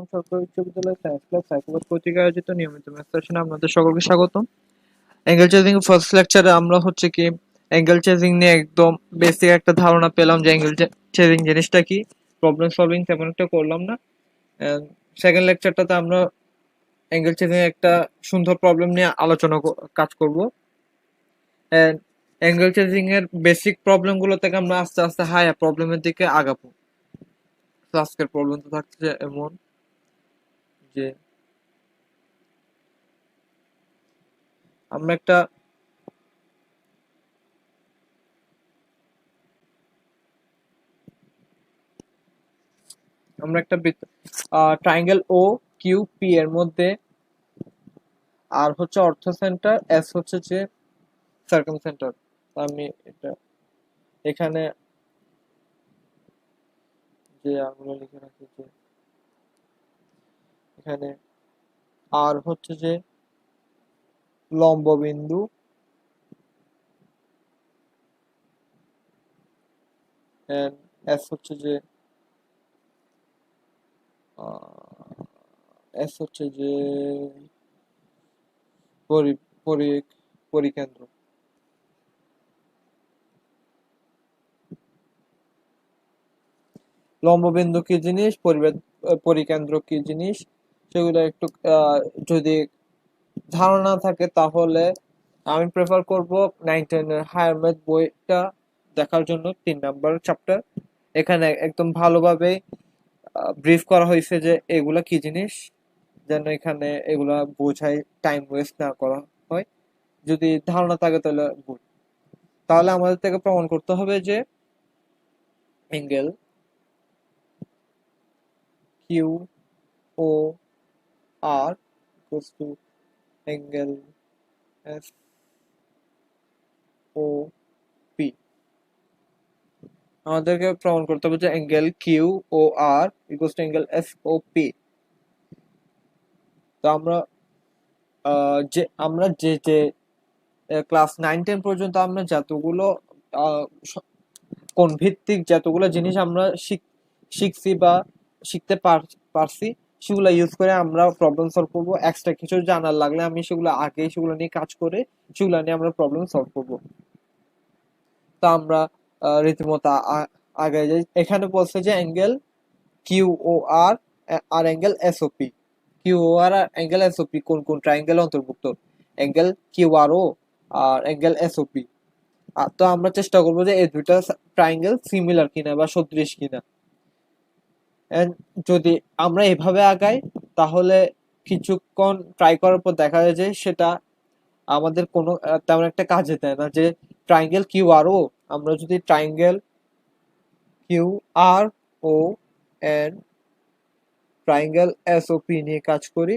চট্টগ্রাম সরকারি বিশ্ববিদ্যালয় science club সাইকোপাথ কর্তৃক আয়োজিত নিয়মিত ম্যাথ সেশনে আপনাদের সকলকে স্বাগতম। অ্যাঙ্গেল চেজিং ফার্স্ট লেকচারে আমরা হচ্ছে কি অ্যাঙ্গেল চেজিং নিয়ে একদম বেসিক একটা ধারণা পেলাম যে অ্যাঙ্গেল চেজিং জিনিসটা কি। প্রবলেম সলভিং তেমন একটা করলাম না। সেকেন্ড লেকচারটাতে আমরা অ্যাঙ্গেল চেজিং একটা সুন্দর প্রবলেম নিয়ে আলোচনা কাজ করব। অ্যাঙ্গেল চেজিং এর বেসিক প্রবলেমগুলো থেকে আমরা আস্তে আস্তে হায়ার প্রবলেমের দিকে আগাবো। তো আজকের প্রবলেম তো থাকছে এমন যে আমরা একটা ট্রায়াঙ্গেল ও কিউ পি এর মধ্যে আর হচ্ছে অর্থ সেন্টার, এস হচ্ছে যে সার্কাম সেন্টার। আমি এটা এখানে যে আঙুলে লিখে রাখি যে এখানে আর হচ্ছে যে লম্ব বিন্দু, এস হচ্ছে যে এস হচ্ছে যে পরি পরি পরিকেন্দ্র। লম্ববিন্দু কি জিনিস, পরিকেন্দ্র কি জিনিস, সেগুলো একটু যদি ধারণা থাকে তাহলে আমি প্রেফার করব 9-10 হায়ার ম্যাথ বইটা দেখার জন্য। 3 নাম্বার চ্যাপ্টার, এখানে একদম ভালোভাবে ব্রিফ করা হয়েছে যে এগুলা কি জিনিস, যেন এখানে এগুলা বোঝাই টাইম ওয়েস্ট না করা হয়। যদি ধারণা থাকে তাহলে গুড। তাহলে আমাদের থেকে প্রমাণ করতে হবে যে angle Q O R equals to angle S O P. আমাদেরকে প্রমাণ করতে হবে যে angle Q O R equals to angle S O P. তো আমরা যে ক্লাস 9-10 পর্যন্ত আমরা যতগুলো কোণ ভিত্তিক যতগুলো জিনিস আমরা শিখছি বা শিখতে পারছি, সেগুলো ইউজ করে আমরা প্রবলেম সলভ করবো। এক্সট্রা কিছু জানার লাগলে আমি সেগুলো নিয়ে কাজ করে সেগুলো নিয়ে আমরা প্রবলেম সলভ করবো। তো আমরা রীতিমতো আগে যাই। এখানে বলছে যে অ্যাঙ্গেল কিউ ও আর আর অ্যাঙ্গেল এসওপি। কিউ ও আর আর অ্যাঙ্গেল এসওপি কোন কোন ট্রায়াঙ্গেল অন্তর্ভুক্ত? অ্যাঙ্গেল কিউ আর ও আর অ্যাঙ্গেল এসওপি। তো আমরা চেষ্টা করবো যে এই দুইটা ট্রায়াঙ্গেল সিমিলার কিনা বা সদৃশ কিনা। And যদি আমরা এভাবে আগাই তাহলে কিছুক্ষণ ট্রাই করার পর দেখা যায় যে সেটা আমাদের কোনো তেমন একটা কাজে দেয় না। যে ট্রায়াঙ্গেল কিউ আর ও, আমরা যদি triangle Q R O and triangle S O P নিয়ে কাজ করি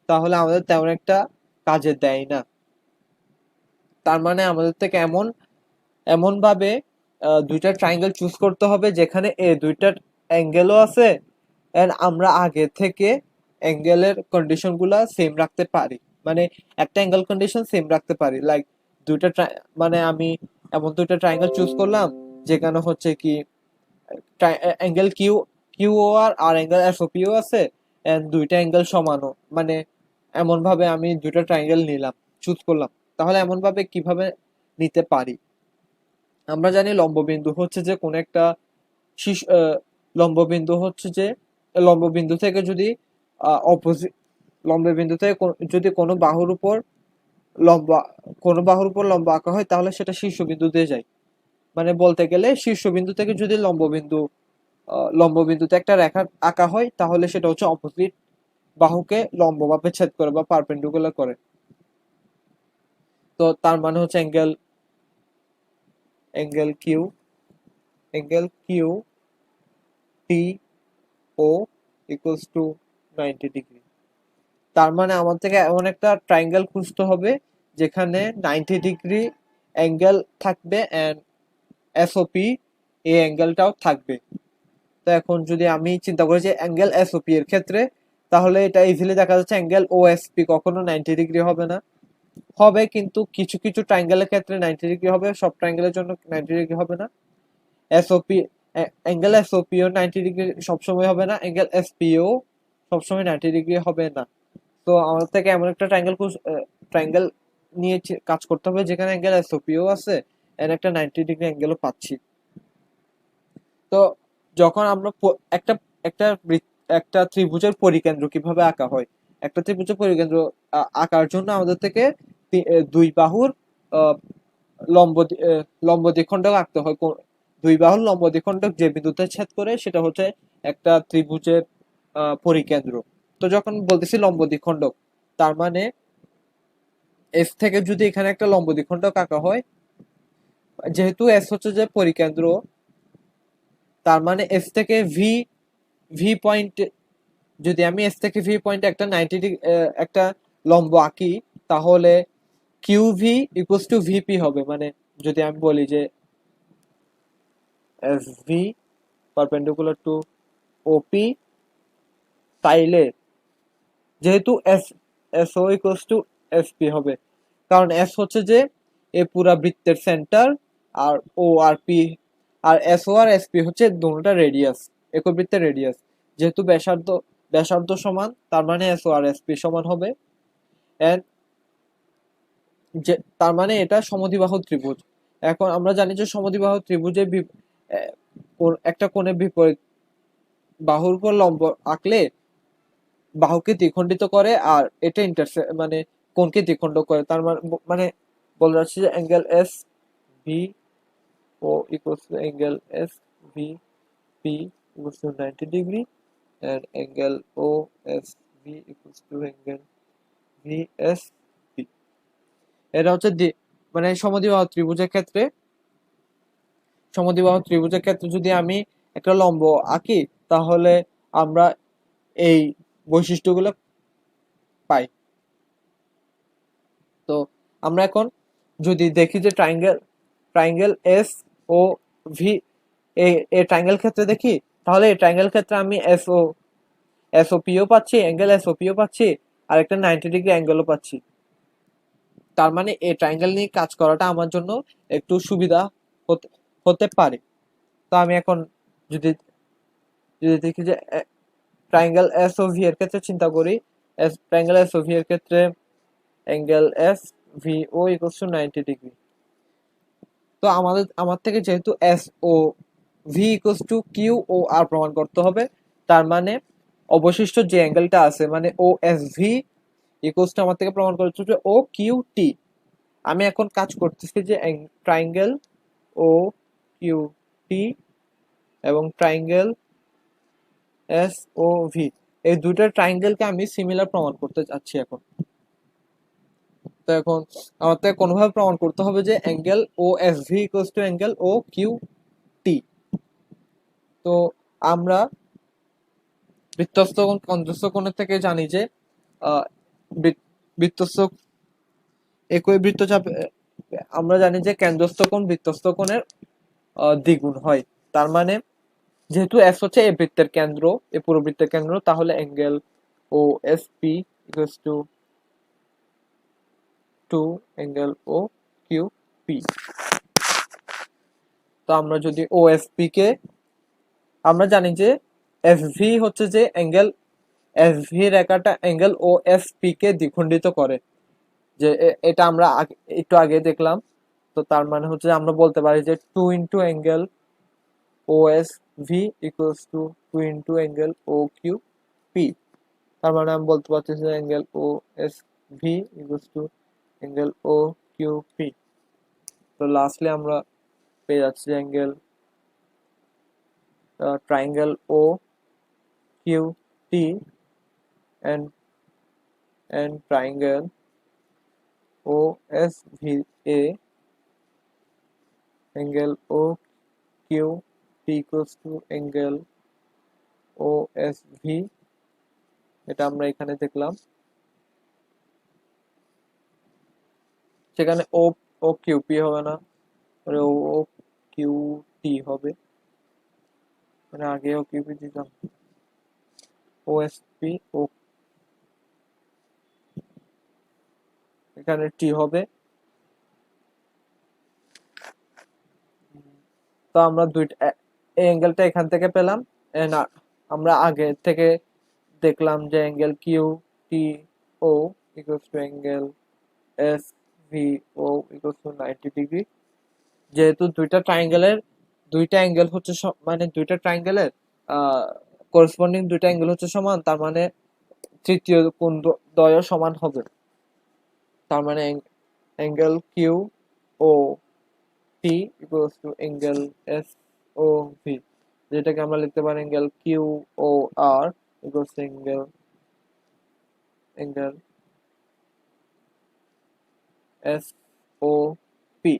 তাহলে আমাদের তেমন একটা কাজে দেয় না। তার মানে আমাদের থেকে এমন ভাবে দুইটা ট্রায়াঙ্গেল চুজ করতে হবে যেখানে দুইটা অ্যাঙ্গেলও আছে এন্ড আমরা আগে থেকে অ্যাঙ্গেলের কন্ডিশন গুলা সেম রাখতে পারি। মানে একটা অ্যাঙ্গেল কন্ডিশন সেম রাখতে পারি। লাইক মানে আমি এমন দুইটা ট্রায়াঙ্গেল চুজ করলাম যেখানে হচ্ছে কি অ্যাঙ্গেল কিউ কিউ ও আর অ্যাঙ্গেল এস ও পিও আছে এন্ড দুইটা অ্যাঙ্গেল সমানও। মানে এমন ভাবে আমি দুইটা ট্রায়াঙ্গেল নিলাম, চুজ করলাম। তাহলে এমন ভাবে কিভাবে নিতে পারি? আমরা জানি লম্ববিন্দু হচ্ছে যে কোন একটা লম্ববিন্দু হচ্ছে যে লম্ববিন্দু থেকে যদি অপোজিট লম্ববিন্দু থেকে যদি লম্বা কোনো বাহুর উপর লম্ব আঁকা হয় তাহলে সেটা শীর্ষবিন্দু দিয়ে যায়। মানে বলতে গেলে শীর্ষবিন্দু থেকে যদি লম্ববিন্দুতে একটা রেখা আঁকা হয় তাহলে সেটা হচ্ছে অপোজিট বাহুকে লম্বভাবে ছেদ করে বা পারপেন্ডিকুলার করে। তো তার মানে হচ্ছে angle Q T O equals to 90 degree. তার মানে আমার থেকে এমন একটা ট্রায়াঙ্গেল খুঁজতে হবে যেখানে 90 ডিগ্রি অ্যাঙ্গেল থাকবে এন্ড এসওপি এই অ্যাঙ্গেলটাও থাকবে। তো এখন যদি আমি চিন্তা করি যে অ্যাঙ্গেল এসওপি এর ক্ষেত্রে, তাহলে এটা ইজিলি দেখা যাচ্ছে অ্যাঙ্গেল ওএসপি কখনো 90 ডিগ্রি হবে না। হবে কিন্তু কিছু কিছু ট্রায়াঙ্গেলের ক্ষেত্রে 90 ডিগ্রি হবে, সব ট্রায়াঙ্গেলের জন্য 90 ডিগ্রি হবে না। এসওপি অ্যাঙ্গেল এসওপিও 90 ডিগ্রি সবসময় হবে না, অ্যাঙ্গেল এসপিও সবসময় 90 ডিগ্রি হবে না। তো আমাদের থেকে এমন একটা ট্রায়াঙ্গেল নিয়ে কাজ করতে হবে যেখানে অ্যাঙ্গেল এসওপিও আছে এর একটা 90 ডিগ্রি অ্যাঙ্গেলও পাচ্ছি। তো যখন আমরা একটা একটা একটা ত্রিভুজের পরিকেন্দ্র কিভাবে আঁকা হয়, একটা ত্রিভুজের পরিকেন্দ্র আঁকার জন্য আমাদের থেকে দুই বাহুর আহ, লম্ব দ্বিখণ্ডক আঁকতে হয়। দুই বাহুর লম্ব দ্বিখণ্ডক যে বিন্দুতে ছেদ করে সেটা হচ্ছে একটা ত্রিভুজের পরিকেন্দ্র। তো যখন বলতেছি লম্ব দ্বিখণ্ডক, তার মানে এস থেকে যদি এখানে একটা লম্ব দ্বিখণ্ডক আঁকা হয়, যেহেতু এস হচ্ছে যে পরিকেন্দ্র, তার মানে এস থেকে ভি ভি পয়েন্ট, যদি আমি এস থেকে ভি পয়েন্টে একটা 90 ডিগ্রি একটা লম্ব আঁকি, তাহলে Q V equals to VP হবে। মানে যদি আমি বলি যে S V perpendicular to OP, তাইলে যেহেতু S S O equals to S P হবে, কারণ এস হচ্ছে যে এ পুরা বৃত্তের সেন্টার, আর ও আর পি, আর এস ও আর এস পি হচ্ছে দুটোটা রেডিয়াস, একক বৃত্তের রেডিয়াস। যেহেতু ব্যাসার্ধ সমান, তার মানে এস ও আর এস পি সমান হবে। এন্ড যে তার মানে এটা সমদ্বিবাহু ত্রিভুজ। এখন আমরা জানি যে সমদ্বিবাহু ত্রিভুজের একটা কোণের বিপরীত বাহুর উপর লম্ব আঁকলে বাহুকে দ্বিখণ্ডিত করে, আর এটা মানে কোণকে দ্বিখণ্ড করে। তার মানে বলে যাচ্ছে যে angle S V O equals to angle S V P equals to 90 degree, and angle OSV equals to angle VSP। এটা হচ্ছে মানে সমদ্বিবাহু ত্রিভুজের ক্ষেত্রে যদি আমি একটা লম্ব আঁকি, তাহলে আমরা এই বৈশিষ্ট্যগুলো পাই। তো আমরা এখন যদি দেখি যে ট্রায়াঙ্গেল এস ও ভি, এই ট্রায়াঙ্গেল ক্ষেত্রে দেখি, তাহলে এই ট্রায়াঙ্গেল ক্ষেত্রে আমি এসওপিও পাচ্ছি, অ্যাঙ্গেল এসওপিও পাচ্ছি, আর একটা 90 ডিগ্রি অ্যাঙ্গেলও পাচ্ছি। তার মানে এই ট্রায়াঙ্গেল নিয়ে কাজ করাটা আমার জন্য একটু সুবিধা হতে হতে পারে। তো আমি এখন যদি যদি দেখি যে ট্রায়াঙ্গেল এস ও ভি এর ক্ষেত্রে চিন্তা করি, ট্রায়াঙ্গেল এস ও ভি এর ক্ষেত্রে angle S V O equals to 90 ডিগ্রি। তো আমার থেকে যেহেতু S O V equals to Q O R প্রমাণ করতে হবে, তার মানে অবশিষ্ট যে অ্যাঙ্গেলটা আছে মানে ও এস ভি ইকুয়ালস টু আমার থেকে প্রমাণ করতে হবে ও কিউ টি। আমি এখন কাজ করতেছি যে ট্রায়াঙ্গেল ও কিউ টি এবং ট্রায়াঙ্গেল এস ও ভি, এই দুইটা ট্রায়াঙ্গেলকে আমি সিমিলার প্রমাণ করতে যাচ্ছি এখন। তো এখন আমার থেকে কোনোভাবে প্রমাণ করতে হবে যে angle O S V equals to angle O Q T. তো আমরা বৃত্তস্থ কোণ কেন্দ্রস্থ কোণের থেকে জানি যে আহ, বৃত্তস্থ একই বৃত্তচাপ, আমরা জানি যে কেন্দ্রস্থ কোণ বৃত্তস্থ কোণের দ্বিগুণ হয়। তার মানে যেহেতু এস হচ্ছে এই বৃত্তের কেন্দ্র, এই পুরো বৃত্তের কেন্দ্র, তাহলে angle O S P equals to angle O Q P. তো আমরা যদি ও এস পি কে, আমরা জানি যে এফ ভি হচ্ছে যে অ্যাঙ্গেল এফ ভি রেখাটা angle O S P K দ্বিখণ্ডিত করে, যে এটা আমরা একটু আগে দেখলাম। তো তার মানে হচ্ছে আমরা বলতে পারি যে 2 angle O S V equals to 2 angle O Q P. তার মানে আমি বলতে পারছি যে angle O S V equals to angle O Q P. তো লাস্টলি আমরা পেয়ে যাচ্ছি angle triangle O Q T and triangle OSVA, angle OQT equals to angle OSV। এটা আমরা এখানে দেখলাম, সেখানে ও কিউপি হবে না, মানে ও কিউটি হবে, মানে আগে ও কিউপি দিতাম, ওএসপি ও এখানে টি হবে। তো আমরা দুইটা এই অ্যাঙ্গেলটা এখান থেকে পেলাম, আমরা আগে থেকে দেখলাম যে angle Q T O equals to angle S V O equals to 90 degree. যেহেতু দুইটা অ্যাঙ্গেল হচ্ছে মানে দুইটা ট্রায়াঙ্গেলের করেসপন্ডিং দুইটা অ্যাঙ্গেল হচ্ছে সমান, তার মানে তৃতীয় কোণ দ্বয় সমান হবে। তার মানে angle Q O T equals to angle S O V, যেটাকে আমরা লিখতে পারি angle Q O R equals to angle S O P.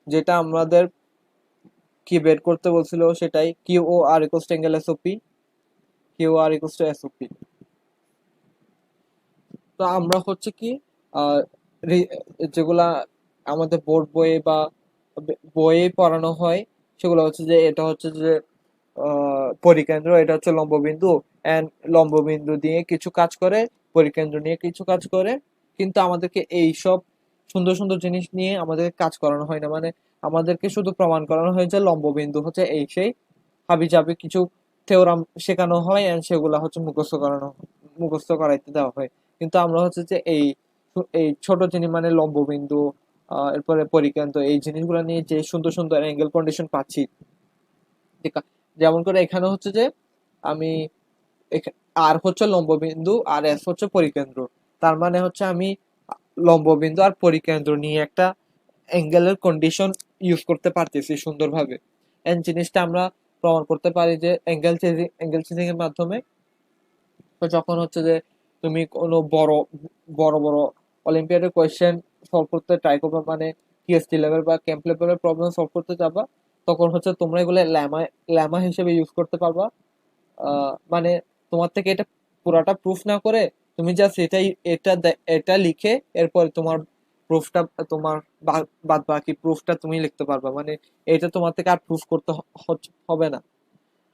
যেটা আমাদের কি বের করতে বলছিল সেটাই, Q O R equals to angle S O P, Q R equals to S O P. তো আমরা হচ্ছে কি আহ, যেগুলা আমাদের বোর্ড বইয়ে বা বইয়ে পড়ানো হয় সেগুলো হচ্ছে যে এটা হচ্ছে যে পরিকেন্দ্র, এটা হচ্ছে লম্ববিন্দু, এন্ড লম্ববিন্দু দিয়ে কিছু কাজ করে, পরিকেন্দ্র নিয়ে কিছু কাজ করে। কিন্তু আমাদেরকে এই সব সুন্দর সুন্দর জিনিস নিয়ে আমাদেরকে কাজ করানো হয় না, মানে আমাদেরকে শুধু প্রমাণ করানো হয় যে লম্ববিন্দু হচ্ছে এই সেই হাবি জাবি কিছু থেওরাম শেখানো হয়, এন্ড সেগুলা হচ্ছে মুখস্থ করাইতে দেওয়া হয়। কিন্তু আমরা হচ্ছে যে এই এই ছোট জিনিস মানে লম্ববিন্দু, এরপরে পরিকেন্দ্র, এই জিনিসগুলো নিয়ে যে সুন্দর সুন্দর অ্যাঙ্গেল কন্ডিশন পাচ্ছি, যেমন করে এখানে হচ্ছে যে আমি আর হচ্ছে লম্ববিন্দু আর এস হচ্ছে পরিকেন্দ্র, তার মানে হচ্ছে আমি লম্ববিন্দু আর পরিকেন্দ্র নিয়ে একটা অ্যাঙ্গেলের কন্ডিশন ইউজ করতে পারতেছি সুন্দরভাবে। এন্ড জিনিসটা আমরা প্রমাণ করতে পারি যে অ্যাঙ্গেল চেজিং এর মাধ্যমে। তো যখন হচ্ছে যে তুমি কোনো বড় বড় অলিম্পিয়াডের কোয়েশ্চেন সলভ করতে ট্রাই করবে, মানে টিএসটি লেভেল বা ক্যাম্প লেভেলের প্রবলেম সলভ করতে যাবা, তখন হচ্ছে তোমরা এগুলো ল্যামা ল্যামা হিসেবে ইউজ করতে পারবা। মানে তোমার থেকে এটা পুরাটা প্রুফ না করে তুমি জাস্ট এটা লিখে এরপর তোমার প্রুফটা, তোমার বাদ বাকি প্রুফটা তুমি লিখতে পারবা, মানে এটা তোমার থেকে আর প্রুফ করতে হবে না।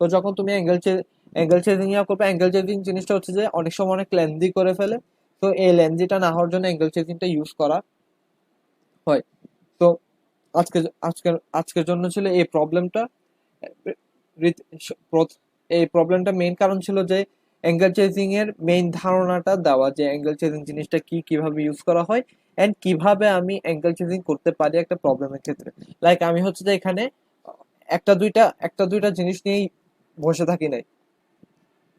তো যখন তুমি অ্যাঙ্গেল চেজিং করবে, অ্যাঙ্গেল চেজিং জিনিসটা হচ্ছে যে অনেক সময় অনেক লেন্দি করে ফেলে। তো এই লেন্দিটা না হওয়ার জন্য অ্যাঙ্গেল চেজিংটা ইউজ করা হয়। তো আজকে আজকের আজকের জন্য ছিল এই প্রবলেমটা। এই প্রবলেমটা মেইন কারণ ছিল যে অ্যাঙ্গেল চেজিং এর মেইন ধারণাটা দেওয়া, যে অ্যাঙ্গেল চেজিং জিনিসটা কি, কিভাবে ইউজ করা হয়, এন্ড কিভাবে আমি অ্যাঙ্গেল চেজিং করতে পারি একটা প্রবলেমের ক্ষেত্রে। লাইক আমি হচ্ছে যে এখানে একটা দুইটা জিনিস নিয়েই বসে থাকি নাই,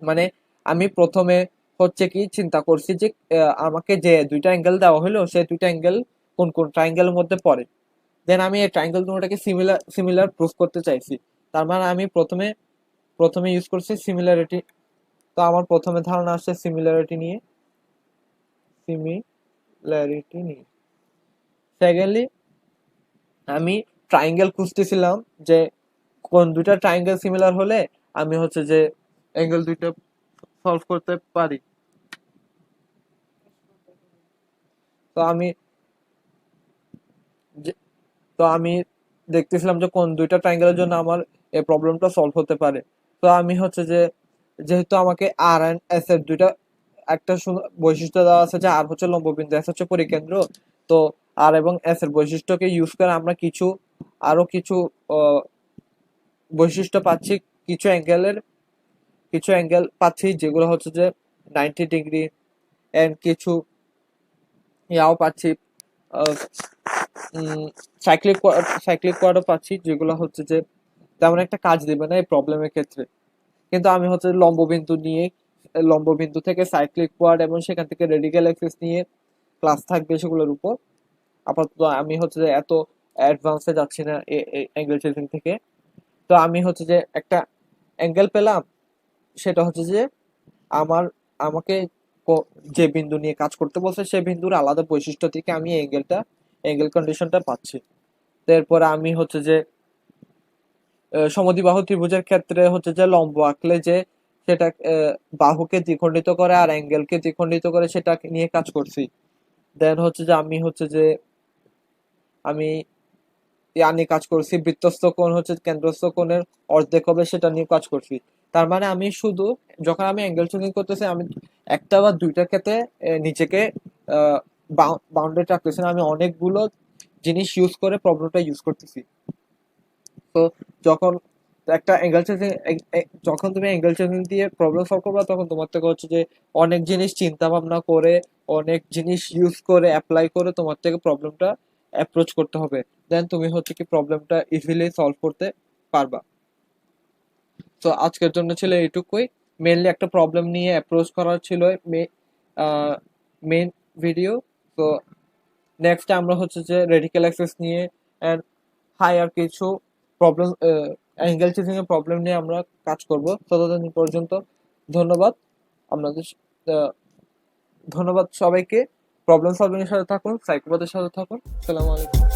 মানে আমি প্রথমে হচ্ছে কি চিন্তা করছি যে আমাকে যে দুইটা অ্যাঙ্গেল দেওয়া হলো সেই দুইটা অ্যাঙ্গেল কোন কোন ট্রায়াঙ্গেলের মধ্যে পড়ে। দেন আমি এই ট্রায়াঙ্গেল দুটোকে সিমিলার সিমিলার প্রুফ করতে চাইছি। তার মানে আমি প্রথমে প্রথমে ইউজ করছি সিমিলারিটি। তো আমার প্রথমে ধারণা আসছে সিমিলারিটি নিয়ে। সেকেন্ডলি আমি ট্রায়াঙ্গেল খুঁজতেছিলাম যে কোন দুইটা ট্রায়াঙ্গেল সিমিলার হলে আমি হচ্ছে যে অ্যাঙ্গেল দুইটা সলভ করতে পারি। তো আমি যে- তো আমি দেখতেছিলাম যে কোন দুইটা ট্রায়াঙ্গেলের জন্য আমার এই প্রবলেমটা সলভ হতে পারে। তো আমি হচ্ছে যে যেহেতু আমাকে আর এন্ড এস এর দুইটা একটা বৈশিষ্ট্য দেওয়া আছে, যে আর হচ্ছে লম্ববিন্দু, এস হচ্ছে পরিকেন্দ্র। তো আর এবং এস এর বৈশিষ্ট্যকে ইউজ করে আমরা আরো কিছু আহ, বৈশিষ্ট্য পাচ্ছি, কিছু অ্যাঙ্গেল পাচ্ছি যেগুলো হচ্ছে যে 90 ডিগ্রি, এন্ড কিছু ইয়াও পাচ্ছি, সাইক্লিক সাইক্লিক কোয়াডও পাচ্ছি, যেগুলো হচ্ছে যে তেমন একটা কাজ দিবে না এই প্রবলেমের ক্ষেত্রে। কিন্তু আমি হচ্ছে লম্ববিন্দু থেকে সাইক্লিক কোয়াড এবং সেখান থেকে রেডিক্যাল অ্যাক্সিস নিয়ে ক্লাস থাকবে সেগুলোর উপর। আপাতত আমি হচ্ছে যে এত অ্যাডভান্সে যাচ্ছি না অ্যাঙ্গেল চেজিং থেকে। তো আমি হচ্ছে যে একটা অ্যাঙ্গেল পেলাম, সেটা হচ্ছে যে আমার আমাকে যে বিন্দু নিয়ে কাজ করতে বলছে সেই বিন্দুর আলাদা বৈশিষ্ট্য থেকে আমি অ্যাঙ্গেল কন্ডিশনটা পাচ্ছি। তো এরপরে আমি হচ্ছে যে সমদ্বিবাহু ত্রিভুজের ক্ষেত্রে হচ্ছে যে লম্ব আঁকলে যে সেটা বাহুকে দ্বিখণ্ডিত করে আর অ্যাঙ্গেলকে দ্বিখণ্ডিত করে সেটা নিয়ে কাজ করছি। দেন হচ্ছে যে আমি ইয়া নিয়ে কাজ করছি, বৃত্তস্থ কোণ হচ্ছে কেন্দ্রস্থ কোণের অর্ধেক হবে সেটা নিয়ে কাজ করছি। তার মানে আমি শুধু যখন আমি অ্যাঙ্গেল চেঞ্জিং করতেছি আমি একটা বা দুইটার ক্ষেত্রে নিজেকে বাউন্ডেড রাখতেছি না, আমি অনেকগুলো জিনিস ইউজ করে প্রবলেমটা ইউজ করতেছি। তো যখন তো একটা অ্যাঙ্গেল চেঞ্জিং, যখন তুমি অ্যাঙ্গেল চেঞ্জিং দিয়ে প্রবলেম সলভ করবা, তখন তোমার থেকে হচ্ছে যে অনেক জিনিস চিন্তা ভাবনা করে, অনেক জিনিস ইউজ করে, অ্যাপ্লাই করে তোমার থেকে প্রবলেমটা অ্যাপ্রোচ করতে হবে। দেন তুমি হচ্ছে কি প্রবলেমটা ইজিলি সলভ করতে পারবা। তো আজকের জন্য ছিল এইটুকুই। মেনলি একটা প্রবলেম নিয়ে অ্যাপ্রোচ করার ছিল মেন ভিডিও। তো নেক্সট আমরা হচ্ছে যে রেডিক্যাল অ্যাক্সেস নিয়ে অ্যান্ড হায়ার কিছু প্রবলেম, অ্যাঙ্গেল চেঞ্জিং এর প্রবলেম নিয়ে আমরা কাজ করব। ততদিন পর্যন্ত ধন্যবাদ আপনাদের, আহ, ধন্যবাদ সবাইকে। প্রবলেম সলভিং এর সাথে থাকুন, সাইকোপ্যাথের সাথে থাকুন। আসসালামু আলাইকুম।